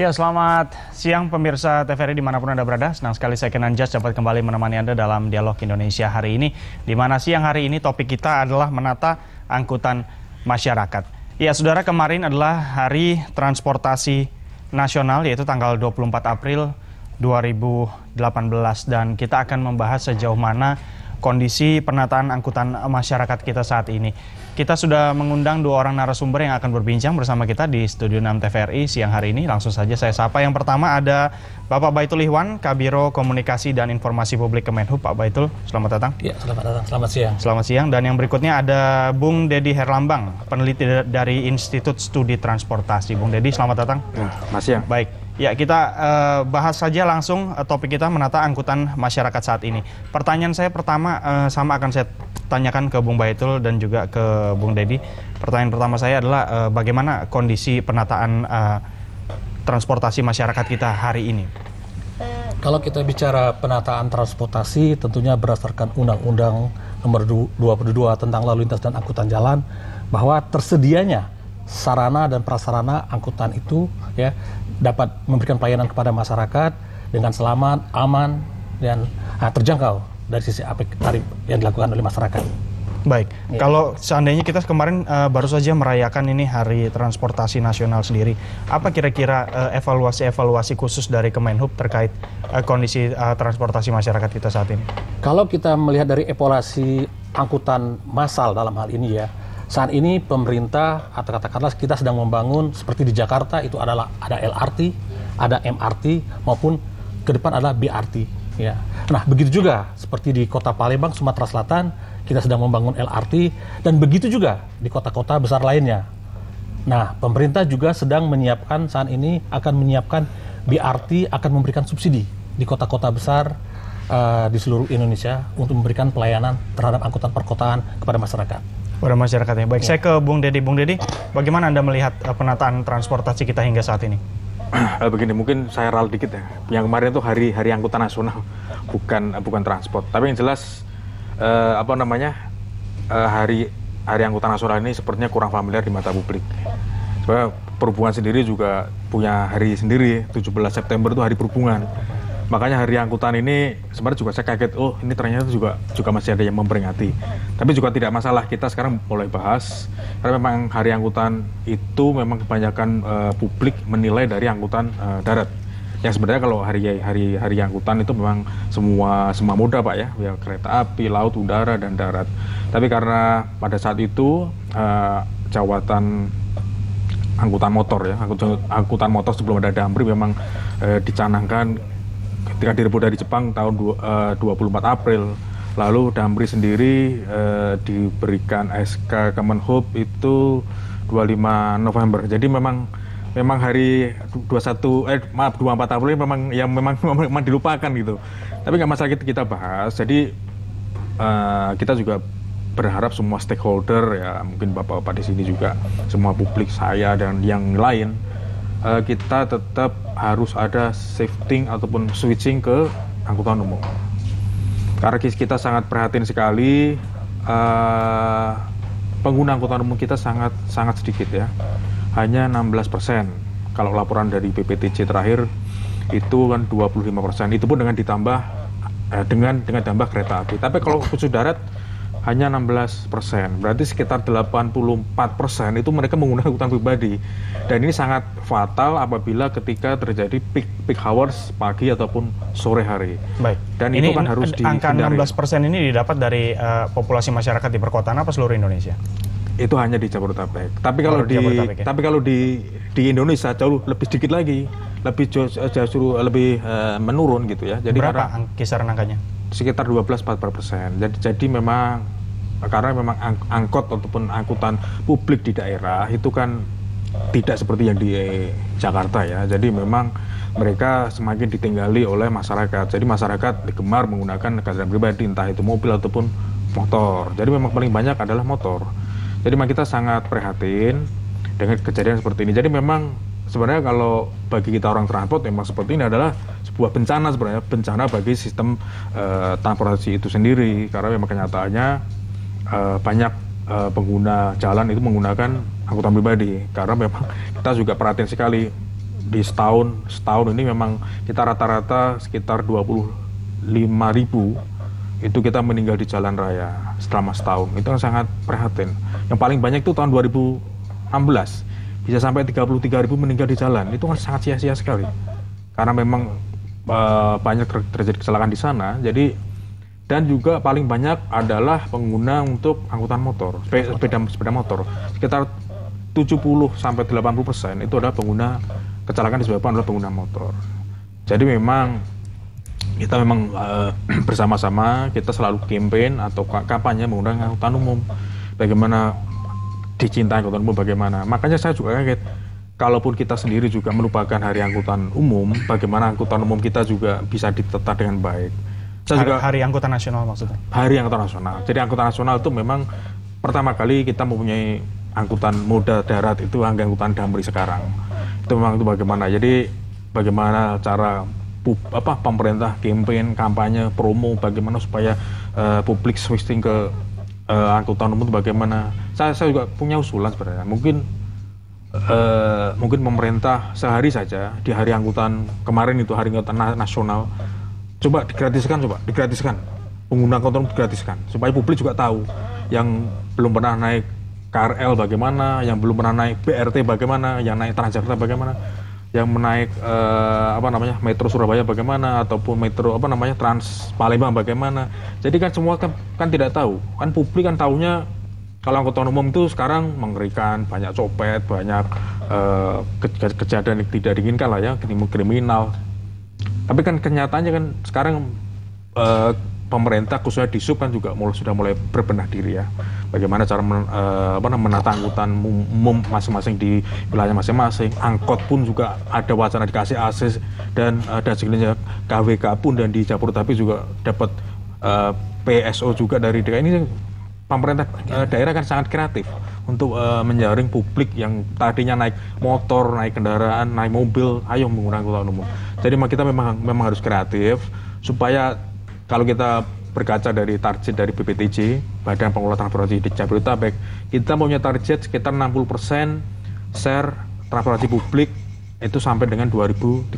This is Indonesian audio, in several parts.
Ya, selamat siang pemirsa TVRI dimanapun Anda berada. Senang sekali saya Kenan Jas dapat kembali menemani Anda dalam Dialog Indonesia hari ini. Di mana siang hari ini topik kita adalah menata angkutan masyarakat. Ya, saudara, kemarin adalah Hari Transportasi Nasional, yaitu tanggal 24 April 2018. Dan kita akan membahas sejauh mana kondisi penataan angkutan masyarakat kita saat ini. Kita sudah mengundang dua orang narasumber yang akan berbincang bersama kita di Studio 6 TVRI siang hari ini. Langsung saja saya sapa. Yang pertama ada Bapak Baitul Ihwan, Kabiro Komunikasi dan Informasi Publik Kemenhub. Pak Baitul, selamat datang. Ya, selamat datang. Selamat siang. Selamat siang. Dan yang berikutnya ada Bung Dedi Herlambang, peneliti dari Institut Studi Transportasi. Bung Dedi, selamat datang. Ya, Mas siang. Baik. Ya, kita bahas saja langsung topik kita menata angkutan masyarakat saat ini. Pertanyaan saya pertama sama akan saya tanyakan ke Bung Baitul dan juga ke Bung Dedi. Pertanyaan pertama saya adalah bagaimana kondisi penataan transportasi masyarakat kita hari ini? Kalau kita bicara penataan transportasi, tentunya berdasarkan Undang-Undang Nomor 22 tentang Lalu Lintas dan Angkutan Jalan, bahwa tersedianya sarana dan prasarana angkutan itu ya dapat memberikan pelayanan kepada masyarakat dengan selamat, aman, dan terjangkau dari sisi tarif yang dilakukan oleh masyarakat. Baik, ya. Kalau seandainya kita kemarin baru saja merayakan ini Hari Transportasi Nasional sendiri, apa kira-kira evaluasi khusus dari Kemenhub terkait kondisi transportasi masyarakat kita saat ini? Kalau kita melihat dari evaluasi angkutan massal dalam hal ini ya, saat ini pemerintah atau katakanlah kita sedang membangun seperti di Jakarta itu adalah ada LRT, ada MRT maupun ke depan adalah BRT. Ya. Nah, begitu juga seperti di Kota Palembang, Sumatera Selatan, kita sedang membangun LRT dan begitu juga di kota-kota besar lainnya. Nah, pemerintah juga sedang menyiapkan saat ini akan menyiapkan BRT, akan memberikan subsidi di kota-kota besar di seluruh Indonesia untuk memberikan pelayanan terhadap angkutan perkotaan kepada masyarakat. Pada masyarakatnya. Baik, Ya. saya ke Bung Dedi. Bung Dedi, bagaimana Anda melihat penataan transportasi kita hingga saat ini? Begini, mungkin saya ral dikit ya. Yang kemarin itu hari angkutan nasional, bukan transport. Tapi yang jelas hari angkutan nasional ini sepertinya kurang familiar di mata publik. Soalnya perhubungan sendiri juga punya hari sendiri, 17 September itu hari perhubungan. Makanya hari angkutan ini sebenarnya juga saya kaget, oh ini ternyata juga masih ada yang memperingati. Tapi juga tidak masalah, kita sekarang mulai bahas, karena memang hari angkutan itu memang kebanyakan publik menilai dari angkutan darat. Yang sebenarnya kalau hari angkutan itu memang semua moda Pak ya kereta api, laut, udara, dan darat. Tapi karena pada saat itu jawatan angkutan motor ya, angkutan motor sebelum ada Damri memang dicanangkan ketika direbut dari Jepang tahun 24 April, lalu Damri sendiri diberikan SK Kemenhub itu 25 November. Jadi memang hari 24 April memang dilupakan gitu. Tapi nggak masalah kita bahas. Jadi kita juga berharap semua stakeholder ya, mungkin bapak-bapak di sini juga, semua publik, saya dan yang lain, kita tetap harus ada shifting ataupun switching ke angkutan umum. Karena kita sangat prihatin sekali, pengguna angkutan umum kita sangat sedikit ya, hanya 16%. Kalau laporan dari BPTJ terakhir itu kan 25%. Itu pun dengan ditambah dengan tambah kereta api. Tapi kalau khusus darat hanya 16%, berarti sekitar 84% itu mereka menggunakan angkutan pribadi. Dan ini sangat fatal apabila ketika terjadi peak hours pagi ataupun sore hari. Baik. Dan ini itu kan harus dihindari. Angka 16% ini didapat dari populasi masyarakat di perkotaan apa seluruh Indonesia? Itu hanya di Jabodetabek. Tapi kalau di Indonesia jauh lebih sedikit lagi, justru lebih menurun gitu ya. Jadi berapa kisaran angkanya? Sekitar 12-14%. Jadi memang karena memang angkot ataupun angkutan publik di daerah itu kan tidak seperti yang di Jakarta ya. Jadi memang mereka semakin ditinggali oleh masyarakat. Jadi masyarakat gemar menggunakan kendaraan pribadi, entah itu mobil ataupun motor. Jadi memang paling banyak adalah motor. Jadi memang kita sangat prihatin dengan kejadian seperti ini. Jadi memang sebenarnya kalau bagi kita orang transport memang seperti ini adalah sebuah bencana, sebenarnya bencana bagi sistem transportasi itu sendiri, karena memang kenyataannya banyak pengguna jalan itu menggunakan angkutan pribadi, karena memang kita juga perhatian sekali di setahun ini memang kita rata-rata sekitar 25.000 itu kita meninggal di jalan raya selama setahun. Itu sangat prihatin. Yang paling banyak itu tahun 2016 bisa sampai 33.000 meninggal di jalan. Itu kan sangat sia-sia sekali. Karena memang banyak terjadi kecelakaan di sana. Jadi dan juga paling banyak adalah pengguna untuk angkutan motor, sepeda motor. Sekitar 70-80% itu adalah pengguna kecelakaan disebabkan oleh pengguna motor. Jadi memang kita bersama-sama kita selalu campaign atau kampanye menggunakan angkutan umum. Bagaimana dicintai angkutan umum, bagaimana. Makanya saya juga kaget, kalaupun kita sendiri juga melupakan hari angkutan umum, bagaimana angkutan umum kita juga bisa ditata dengan baik. Hari angkutan nasional maksudnya? Hari angkutan nasional. Jadi angkutan nasional itu memang pertama kali kita mempunyai angkutan moda darat itu angkutan Damri sekarang. Itu memang itu bagaimana. Jadi bagaimana cara pemerintah campaign, kampanye, promo, bagaimana supaya publik switching ke angkutan umum itu bagaimana. Saya juga punya usulan sebenarnya. Mungkin pemerintah sehari saja di hari angkutan kemarin itu hari angkutan nasional coba digratiskan pengguna angkutan umum digratiskan supaya publik juga tahu yang belum pernah naik KRL bagaimana, yang belum pernah naik BRT bagaimana, yang naik Transjakarta bagaimana, yang menaik Metro Surabaya bagaimana, ataupun Metro Trans Palembang bagaimana. Jadi kan semua kan tidak tahu. Kan publik kan tahunya kalau angkutan umum itu sekarang mengerikan, banyak copet, banyak kejadian yang tidak diinginkan lah ya, kriminal. Tapi kan kenyataannya kan sekarang pemerintah khususnya di Sub kan juga sudah mulai berbenah diri ya. Bagaimana cara menata angkutan umum masing-masing di wilayah masing-masing. Angkot pun juga ada wacana dikasih ACC dan sekelilingnya KWK pun, dan di Jabodetabek juga dapat PSO juga dari DKI. Ini pemerintah daerah kan sangat kreatif untuk menjaring publik yang tadinya naik motor, naik kendaraan, naik mobil, ayo menggunakan angkutan umum. Jadi kita memang harus kreatif supaya kalau kita berkaca dari target dari BPTJ, Badan Pengelola Transportasi di Jabodetabek, kita punya target sekitar 60% share transportasi publik itu sampai dengan 2030.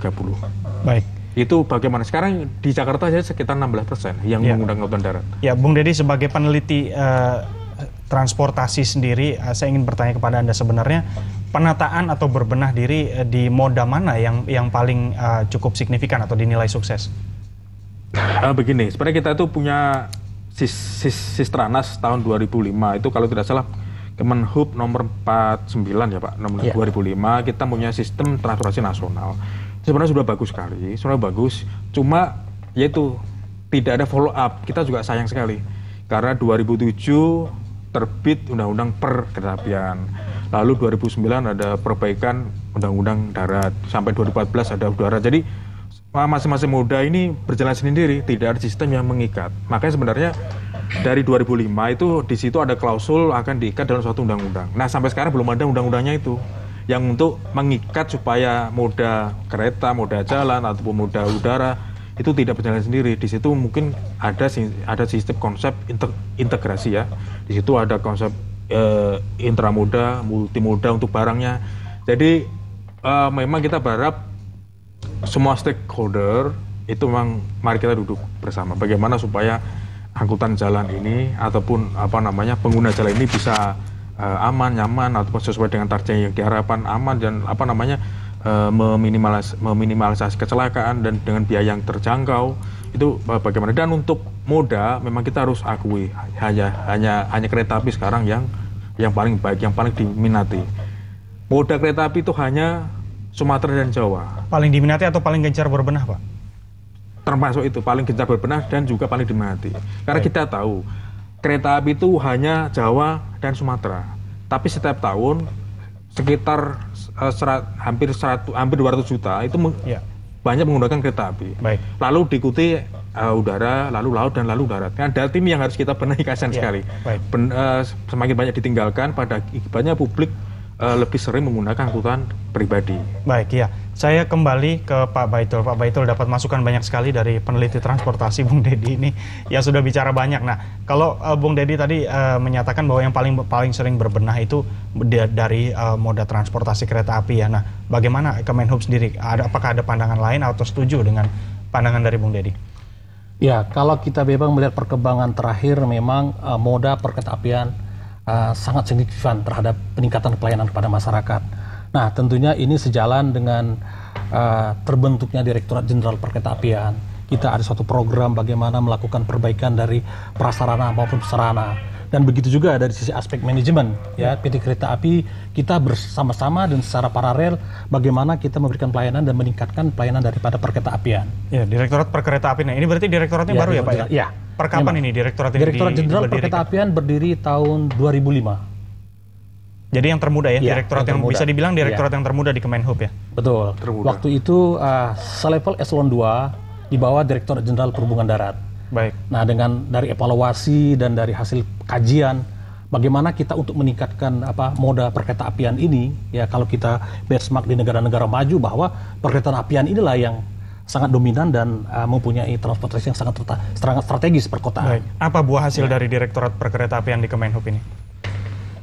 Baik. Itu bagaimana? Sekarang di Jakarta saja sekitar 16% yang menggunakan angkutan darat. Ya, Bung Deddy sebagai peneliti transportasi sendiri, saya ingin bertanya kepada Anda, sebenarnya penataan atau berbenah diri di moda mana yang paling cukup signifikan atau dinilai sukses? Begini, sebenarnya kita itu punya Sistranas tahun 2005, itu kalau tidak salah Kemenhub nomor 49 ya Pak, nomor 2005, kita punya sistem transportasi nasional. Sebenarnya sudah bagus sekali, sudah bagus, cuma yaitu tidak ada follow up. Kita juga sayang sekali, karena 2007 terbit Undang-Undang Perkeretaapian, lalu 2009 ada perbaikan Undang-Undang Darat, sampai 2014 ada udara. Jadi masing-masing moda ini berjalan sendiri, tidak ada sistem yang mengikat. Makanya sebenarnya dari 2005 itu di situ ada klausul akan diikat dalam suatu undang-undang. Nah sampai sekarang belum ada undang-undangnya itu yang untuk mengikat supaya moda kereta, moda jalan ataupun moda udara itu tidak berjalan sendiri. Di situ mungkin ada sistem konsep integrasi ya. Di situ ada konsep intramoda, multimoda untuk barangnya. Jadi memang kita berharap semua stakeholder itu memang mari kita duduk bersama bagaimana supaya angkutan jalan ini ataupun pengguna jalan ini bisa aman, nyaman ataupun sesuai dengan target yang diharapkan, aman dan meminimalisasi kecelakaan dan dengan biaya yang terjangkau. Itu bagaimana. Dan untuk moda memang kita harus akui hanya kereta api sekarang yang paling baik, yang paling diminati. Moda kereta api itu hanya Sumatera dan Jawa. Paling diminati atau paling gencar berbenah, Pak? Termasuk itu, paling gencar berbenah dan juga paling diminati. Karena kita tahu, kereta api itu hanya Jawa dan Sumatera. Tapi setiap tahun, sekitar hampir 200 juta itu banyak menggunakan kereta api. Baik. Lalu diikuti udara, lalu laut, dan lalu darat. Nah, darat ini yang harus kita benahi, kasihan sekali. Semakin banyak ditinggalkan, pada akibatnya publik lebih sering menggunakan angkutan pribadi. Baik, ya. Saya kembali ke Pak Baitul. Pak Baitul dapat masukan banyak sekali dari peneliti transportasi Bung Dedi ini yang sudah bicara banyak. Nah, kalau Bung Dedi tadi menyatakan bahwa yang paling sering berbenah itu dari moda transportasi kereta api ya. Nah, bagaimana Kemenhub sendiri? Apakah ada pandangan lain atau setuju dengan pandangan dari Bung Dedi? Ya, kalau kita memang melihat perkembangan terakhir, memang moda perkeretaapian sangat signifikan terhadap peningkatan pelayanan kepada masyarakat. Nah, tentunya ini sejalan dengan terbentuknya Direktorat Jenderal Perkeretaapian. Kita ada suatu program bagaimana melakukan perbaikan dari prasarana maupun sarana. Dan begitu juga dari sisi aspek manajemen, ya, PT Kereta Api kita bersama-sama dan secara paralel bagaimana kita memberikan pelayanan dan meningkatkan pelayanan daripada perkeretaapian. Ya, Direktorat Perkeretaapian. Ini berarti direktoratnya baru ya, Pak? Ya. Per kapan ini direktorat ini? Direktorat Jenderal Perkeretaapian berdiri tahun 2005. Jadi yang termuda ya, direktorat yang bisa dibilang direktorat yang termuda di Kemenhub ya? Betul. Termuda. Waktu itu selevel eselon 2 di bawah Direktorat Jenderal Perhubungan Darat. Baik. Nah, dari evaluasi dan dari hasil kajian, bagaimana kita untuk meningkatkan moda perkeretaapian ini, ya kalau kita benchmark di negara-negara maju bahwa perkeretaapian inilah yang sangat dominan dan mempunyai transportasi yang sangat strategis perkotaan. Baik. Apa buah hasil dari Direktorat Perkeretaapian di Kemenhub ini?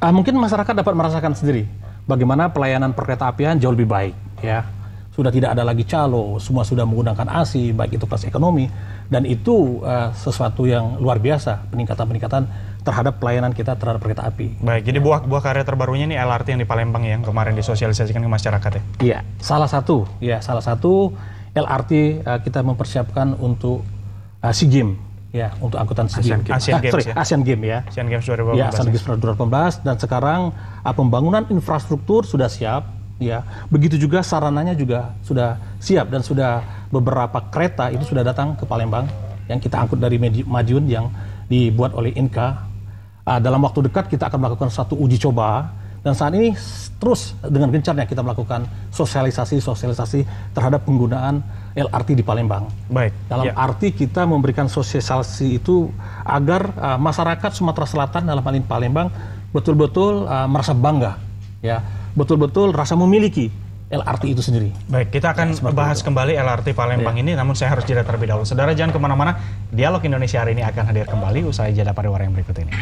Mungkin masyarakat dapat merasakan sendiri bagaimana pelayanan perkeretaapian jauh lebih baik, ya. Sudah tidak ada lagi calo, semua sudah menggunakan AC, baik itu kelas ekonomi, dan itu sesuatu yang luar biasa, peningkatan terhadap pelayanan kita terhadap kereta api. Baik, jadi buah karya terbarunya ini LRT yang di Palembang yang kemarin disosialisasikan ke masyarakat ya? Iya, salah satu LRT kita mempersiapkan untuk SEA Games. Ya, untuk angkutan Asian Games ya? Asian Games ya. Asian Games 2018. Ya, Asian Games 2018 dan sekarang pembangunan infrastruktur sudah siap ya. Begitu juga sarananya juga sudah siap dan sudah beberapa kereta itu sudah datang ke Palembang yang kita angkut dari Madiun yang dibuat oleh Inka. Dalam waktu dekat kita akan melakukan satu uji coba dan saat ini terus dengan gencarnya kita melakukan sosialisasi terhadap penggunaan LRT di Palembang. Baik. Dalam arti kita memberikan sosialisasi itu agar masyarakat Sumatera Selatan dalam hal ini Palembang betul-betul merasa bangga, ya, betul-betul rasa memiliki LRT itu sendiri. Baik, kita akan bahas kembali LRT Palembang ini, namun saya harus jeda terlebih dahulu. Saudara jangan kemana-mana, Dialog Indonesia hari ini akan hadir kembali usai jeda pariwara yang berikut ini.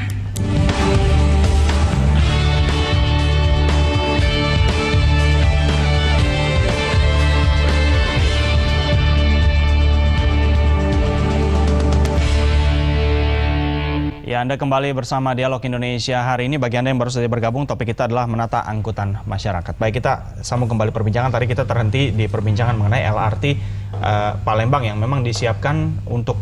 Ya, Anda kembali bersama Dialog Indonesia hari ini. Bagi Anda yang baru saja bergabung, topik kita adalah menata angkutan masyarakat. Baik, kita sambung kembali perbincangan. Tadi kita terhenti di perbincangan mengenai LRT Palembang yang memang disiapkan untuk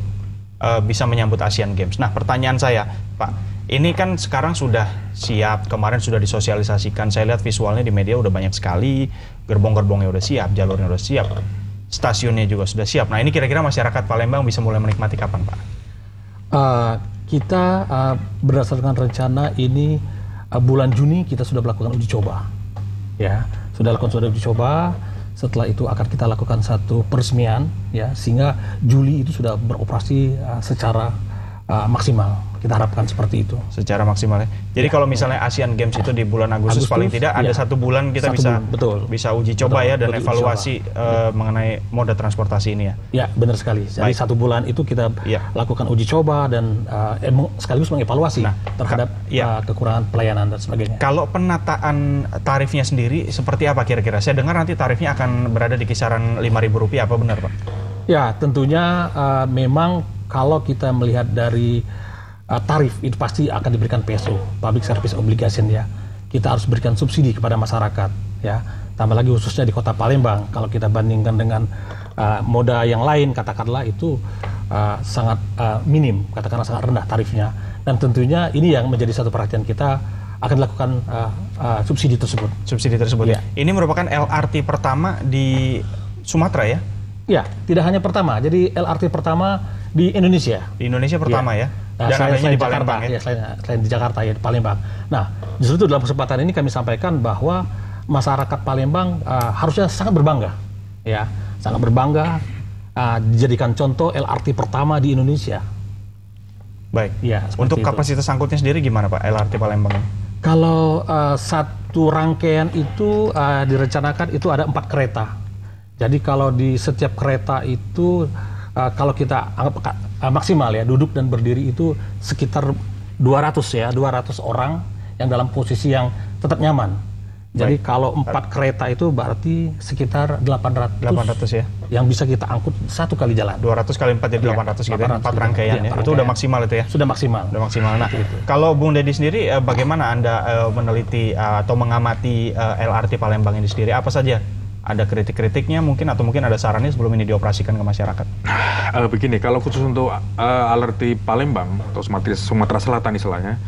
bisa menyambut Asian Games. Nah, pertanyaan saya, Pak, ini kan sekarang sudah siap, kemarin sudah disosialisasikan. Saya lihat visualnya di media udah banyak sekali, gerbong-gerbongnya udah siap, jalurnya udah siap, stasiunnya juga sudah siap. Nah, ini kira-kira masyarakat Palembang bisa mulai menikmati kapan, Pak? Kita berdasarkan rencana ini bulan Juni kita sudah melakukan uji coba, ya, sudah uji coba. Setelah itu akan kita lakukan satu peresmian, ya, sehingga Juli itu sudah beroperasi secara maksimal. Kita harapkan seperti itu. Secara maksimal ya. Jadi kalau misalnya Asian Games itu di bulan Agustus paling tidak ada 1 bulan kita bisa uji coba ya dan evaluasi mengenai moda transportasi ini ya. Ya, benar sekali. Jadi 1 bulan itu kita lakukan uji coba dan sekaligus mengevaluasi terhadap kekurangan pelayanan dan sebagainya. Kalau penataan tarifnya sendiri seperti apa kira-kira? Saya dengar nanti tarifnya akan berada di kisaran Rp5.000, apa benar, Pak? Ya, tentunya memang kalau kita melihat dari tarif itu pasti akan diberikan PSO, Public Service Obligation, ya. Kita harus berikan subsidi kepada masyarakat, ya. Tambah lagi khususnya di Kota Palembang, kalau kita bandingkan dengan moda yang lain, katakanlah itu sangat minim, katakanlah sangat rendah tarifnya. Dan tentunya ini yang menjadi satu perhatian kita, akan dilakukan subsidi tersebut. Subsidi tersebut. Ya. Ini merupakan LRT pertama di Sumatera ya? Ya, tidak hanya pertama. Jadi LRT pertama di Indonesia. Di Indonesia pertama ya? Dan adanya di Palembang ya? Selain di Jakarta ya, di Palembang. Nah, justru itu dalam kesempatan ini kami sampaikan bahwa masyarakat Palembang harusnya sangat berbangga, ya, sangat berbangga dijadikan contoh LRT pertama di Indonesia. Baik. Ya, untuk kapasitas angkutnya sendiri gimana, Pak, LRT Palembang? Kalau satu rangkaian itu direncanakan itu ada 4 kereta. Jadi kalau di setiap kereta itu kalau kita anggap maksimal ya, duduk dan berdiri itu sekitar 200 orang yang dalam posisi yang tetap nyaman. Jadi kalau 4 kereta itu berarti sekitar 800 ya. Yang bisa kita angkut satu kali jalan. 200 kali 4 jadi 800 gitu ya. 4 rangkaian ya. Itu udah maksimal itu ya. Sudah maksimal. Udah maksimal. Nah, kalau Bung Deddy sendiri bagaimana Anda meneliti atau mengamati LRT Palembang ini sendiri? Apa saja ada kritik-kritiknya mungkin atau mungkin ada sarannya sebelum ini dioperasikan ke masyarakat? Begini, kalau khusus untuk LRT Palembang atau Sumatera Selatan istilahnya,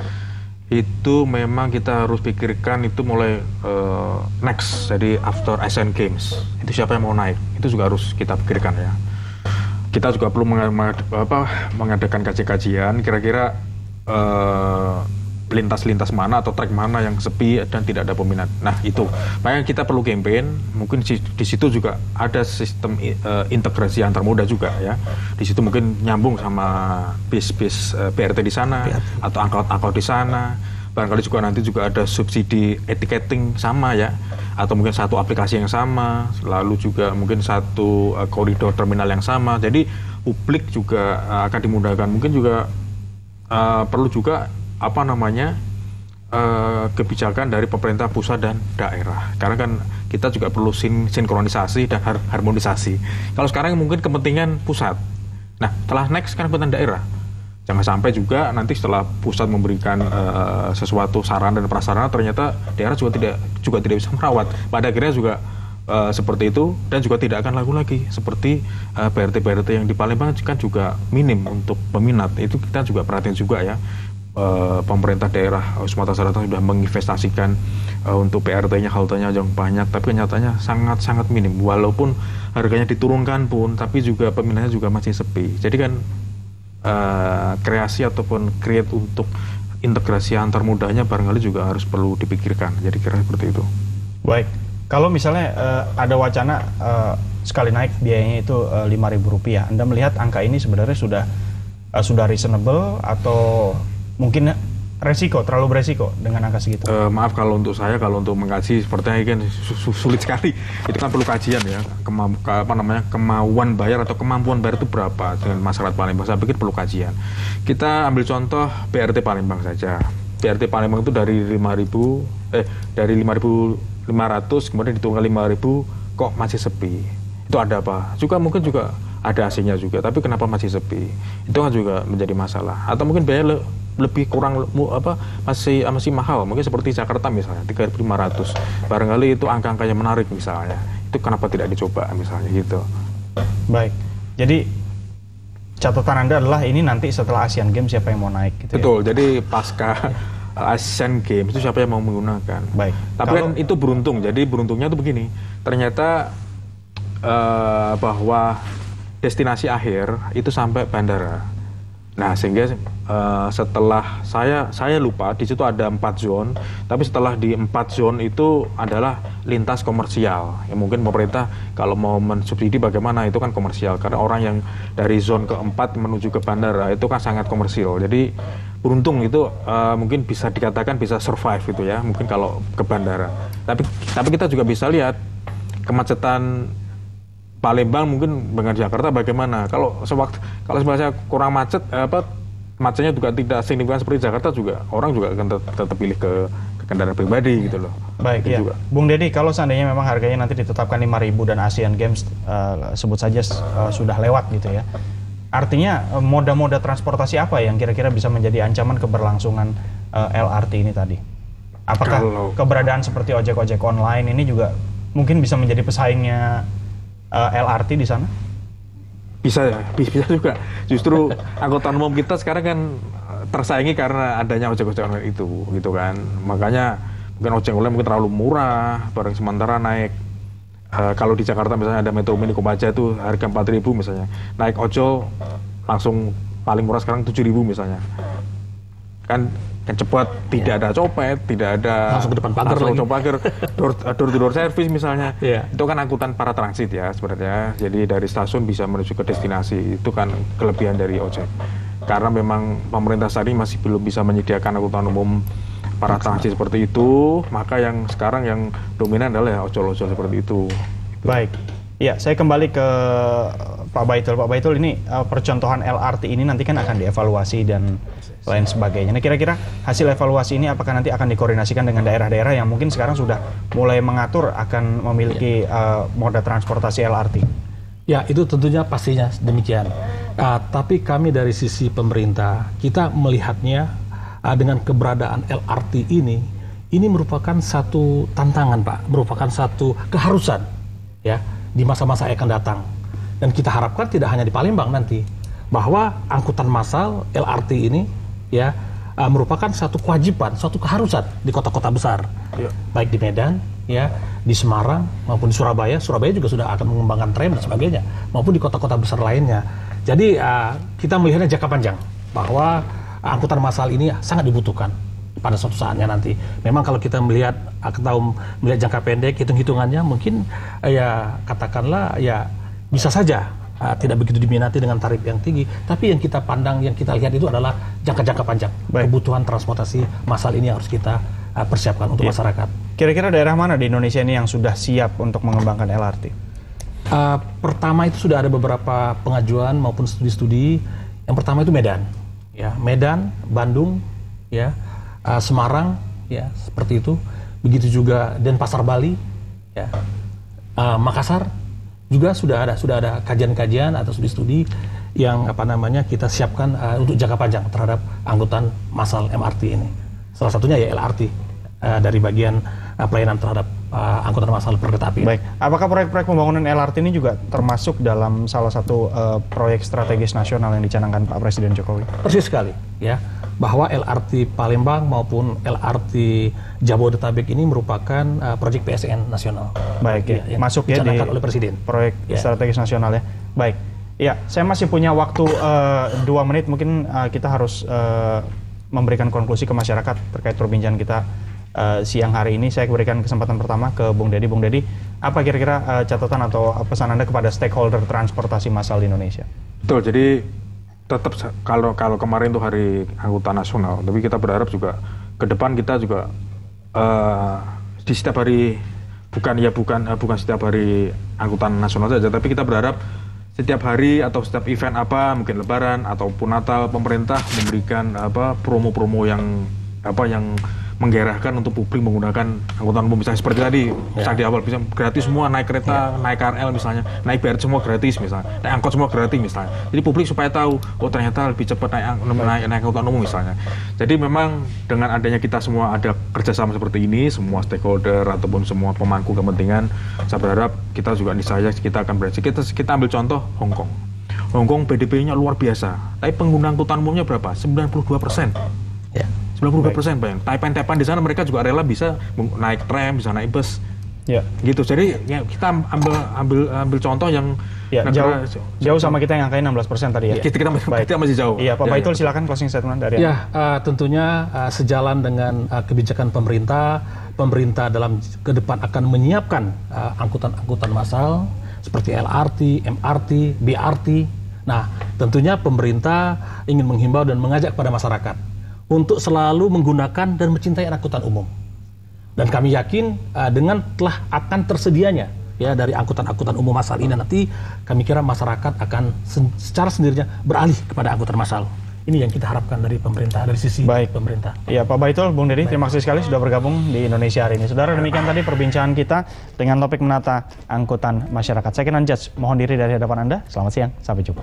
itu memang kita harus pikirkan itu mulai next, jadi after Asian Games. Itu siapa yang mau naik, itu juga harus kita pikirkan ya. Kita juga perlu mengadakan kajian-kajian, kira-kira lintas-lintas mana atau trek mana yang sepi dan tidak ada peminat. Nah itu, makanya kita perlu campaign, mungkin di situ juga ada sistem integrasi antar moda juga ya. Di situ mungkin nyambung sama bis-bis BRT di sana atau angkot-angkot di sana. Barangkali juga nanti juga ada subsidi etiketing sama ya, atau mungkin satu aplikasi yang sama, lalu juga mungkin satu koridor terminal yang sama. Jadi publik juga akan dimudahkan. Mungkin juga perlu juga kebijakan dari pemerintah pusat dan daerah. Karena kan kita juga perlu sinkronisasi dan harmonisasi. Kalau sekarang mungkin kepentingan pusat. Nah, setelah next kan kepentingan daerah. Jangan sampai juga nanti setelah pusat memberikan sesuatu saran dan prasarana ternyata daerah juga tidak bisa merawat. Pada akhirnya juga seperti itu dan juga tidak akan laku lagi seperti BRT yang di Palembang kan juga minim untuk peminat. Itu kita juga perhatiin juga ya. Pemerintah daerah Sumatera Selatan sudah menginvestasikan untuk BRT-nya, haltenya yang banyak, tapi kenyataannya sangat-sangat minim. Walaupun harganya diturunkan pun, tapi juga peminatnya juga masih sepi. Jadi kan kreasi ataupun create untuk integrasi antar modanya barangkali juga harus perlu dipikirkan. Jadi kira seperti itu. Baik, kalau misalnya ada wacana sekali naik biayanya itu Rp5.000, Anda melihat angka ini sebenarnya sudah reasonable atau mungkin terlalu beresiko dengan angka segitu? Maaf kalau untuk saya, kalau untuk mengkaji sepertinya ini kan sulit sekali. Itu kan perlu kajian ya, kemauan bayar atau kemampuan bayar itu berapa dengan masyarakat Palembang. Saya pikir perlu kajian. Kita ambil contoh BRT Palembang saja. BRT Palembang itu dari 5.500 kemudian diturunkan 5.000 kok masih sepi. Itu ada apa? Mungkin juga ada AC-nya juga, tapi kenapa masih sepi? Itu kan juga menjadi masalah. Atau mungkin biaya lebih kurang masih mahal, mungkin seperti Jakarta misalnya 3.500. Barangkali itu angka-angka yang menarik misalnya. Itu kenapa tidak dicoba misalnya gitu. Baik. Jadi catatan Anda adalah ini nanti setelah Asian Games siapa yang mau naik gitu. Betul. Ya? Jadi pasca Asian Games itu siapa yang mau menggunakan. Baik. Tapi kan itu beruntung. Jadi beruntungnya itu begini. Ternyata bahwa destinasi akhir itu sampai bandara. Nah, sehingga setelah saya lupa di situ ada 4 zone, tapi setelah di 4 zone itu adalah lintas komersial. Ya mungkin pemerintah kalau mau mensubsidi bagaimana itu kan komersial, karena orang yang dari zone keempat menuju ke bandara itu kan sangat komersial. Jadi beruntung itu mungkin bisa dikatakan bisa survive itu ya, mungkin kalau ke bandara. Tapi kita juga bisa lihat kemacetan Palembang mungkin dengan Jakarta bagaimana. Kalau sebenarnya kurang macet, macetnya juga tidak signifikan seperti Jakarta juga, orang juga akan tetap pilih ke kendaraan pribadi gitu loh. Baik ya. Juga. Bung Deddy, kalau seandainya memang harganya nanti ditetapkan 5.000 dan Asian Games sebut saja sudah lewat gitu ya. Artinya moda-moda transportasi apa yang kira-kira bisa menjadi ancaman keberlangsungan LRT ini tadi? Apakah keberadaan seperti ojek-ojek online ini juga mungkin bisa menjadi pesaingnya LRT di sana? Bisa juga. Justru angkutan umum kita sekarang kan tersaingi karena adanya ojek-ojek online itu, gitu kan. Makanya mungkin ojek online mungkin terlalu murah, barang sementara naik. Kalau di Jakarta misalnya ada Metro Mini Kopaja itu harga 4.000 misalnya. Naik ojol langsung paling murah sekarang 7.000 misalnya. Kan cepat, tidak ada copet, tidak ada langsung ke depan pagar lagi. Door-to-door service misalnya. Yeah. Itu kan angkutan para transit ya sebenarnya. Jadi dari stasiun bisa menuju ke destinasi. Itu kan kelebihan dari ojek. Karena memang pemerintah saat ini masih belum bisa menyediakan angkutan umum para transit seperti itu, maka yang sekarang yang dominan adalah ojol-ojol seperti itu. Baik. Ya, saya kembali ke Pak Baitul. Pak Baitul, ini percontohan LRT ini nanti kan akan dievaluasi dan lain sebagainya. Nah, kira-kira hasil evaluasi ini apakah nanti akan dikoordinasikan dengan daerah-daerah yang mungkin sekarang sudah mulai mengatur akan memiliki moda transportasi LRT? Ya, itu tentunya pastinya demikian. Tapi kami dari sisi pemerintah, kita melihatnya dengan keberadaan LRT ini merupakan satu tantangan, Pak, merupakan satu keharusan, ya, di masa-masa yang akan datang. Dan kita harapkan tidak hanya di Palembang nanti, bahwa angkutan massal LRT ini ya merupakan satu kewajiban, suatu keharusan di kota-kota besar, baik di Medan, ya, di Semarang maupun di Surabaya. Surabaya juga sudah akan mengembangkan tram dan sebagainya, maupun di kota-kota besar lainnya. Jadi kita melihatnya jangka panjang bahwa angkutan massal ini sangat dibutuhkan pada suatu saatnya nanti. Memang kalau kita melihat atau melihat jangka pendek, hitung-hitungannya mungkin ya katakanlah ya bisa saja tidak begitu diminati dengan tarif yang tinggi. Tapi yang kita pandang, yang kita lihat itu adalah jangka-jangka panjang. Kebutuhan transportasi massal ini harus kita persiapkan untuk masyarakat. Kira-kira daerah mana di Indonesia ini yang sudah siap untuk mengembangkan LRT? Pertama itu sudah ada beberapa pengajuan maupun studi-studi. Yang pertama itu Medan, ya, Medan, Bandung, ya, Semarang, ya, seperti itu. Begitu juga Denpasar, Bali, ya, Makassar juga sudah ada kajian-kajian atau studi-studi yang kita siapkan untuk jangka panjang terhadap angkutan massal MRT ini. Salah satunya ya LRT dari bagian pelayanan terhadap angkutan massal kereta api. Baik, apakah proyek-proyek pembangunan LRT ini juga termasuk dalam salah satu proyek strategis nasional yang dicanangkan Pak Presiden Jokowi? Persis sekali, ya, bahwa LRT Palembang maupun LRT Jabodetabek ini merupakan proyek PSN nasional. Baik, ya, masuk ya di oleh Presiden. Proyek strategis nasional ya. Baik, ya, saya masih punya waktu 2 menit, mungkin kita harus memberikan konklusi ke masyarakat terkait perbincangan kita siang hari ini. Saya berikan kesempatan pertama ke Bung Dedi. Bung Dedi, apa kira-kira catatan atau pesan Anda kepada stakeholder transportasi massal di Indonesia? Betul, jadi tetap kalau kemarin itu hari angkutan nasional, tapi kita berharap juga ke depan kita juga di setiap hari bukan setiap hari angkutan nasional saja, tapi kita berharap setiap hari atau setiap event apa, mungkin Lebaran ataupun Natal, pemerintah memberikan promo-promo yang menggairahkan untuk publik menggunakan angkutan umum, misalnya seperti tadi di awal, bisa gratis semua naik kereta, naik KRL misalnya, naik BRT semua gratis misalnya, naik angkot semua gratis misalnya. Jadi publik supaya tahu, oh ternyata lebih cepat naik angkutan umum misalnya. Jadi memang dengan adanya kita semua ada kerjasama seperti ini, semua stakeholder ataupun semua pemangku kepentingan, saya berharap kita juga niscaya kita akan berhasil. Kita ambil contoh Hong Kong. Hong Kong PDB-nya luar biasa, tapi pengguna angkutan umumnya berapa? 92%. Ya. 92%, Bang. Taipan di sana mereka juga rela bisa naik tram, bisa naik bus. Ya. Gitu. Jadi ya, kita ambil contoh yang jauh sama kita yang angkanya 16% tadi ya. Kita masih jauh. Iya, Pak Baitul silakan closing statement dari Anda. Tentunya sejalan dengan kebijakan pemerintah dalam ke depan akan menyiapkan angkutan-angkutan massal seperti LRT, MRT, BRT. Nah, tentunya pemerintah ingin menghimbau dan mengajak kepada masyarakat untuk selalu menggunakan dan mencintai angkutan umum. Dan kami yakin dengan telah akan tersedianya ya dari angkutan-angkutan umum massal ini, nanti kami kira masyarakat akan secara sendirinya beralih kepada angkutan massal. Ini yang kita harapkan dari pemerintah, dari sisi pemerintah. Iya, Pak Baitul, Bung Dedi, terima kasih sekali sudah bergabung di Indonesia hari ini. Saudara, demikian tadi perbincangan kita dengan topik menata angkutan masyarakat. Saya Kenan Judge, mohon diri dari hadapan Anda. Selamat siang, sampai jumpa.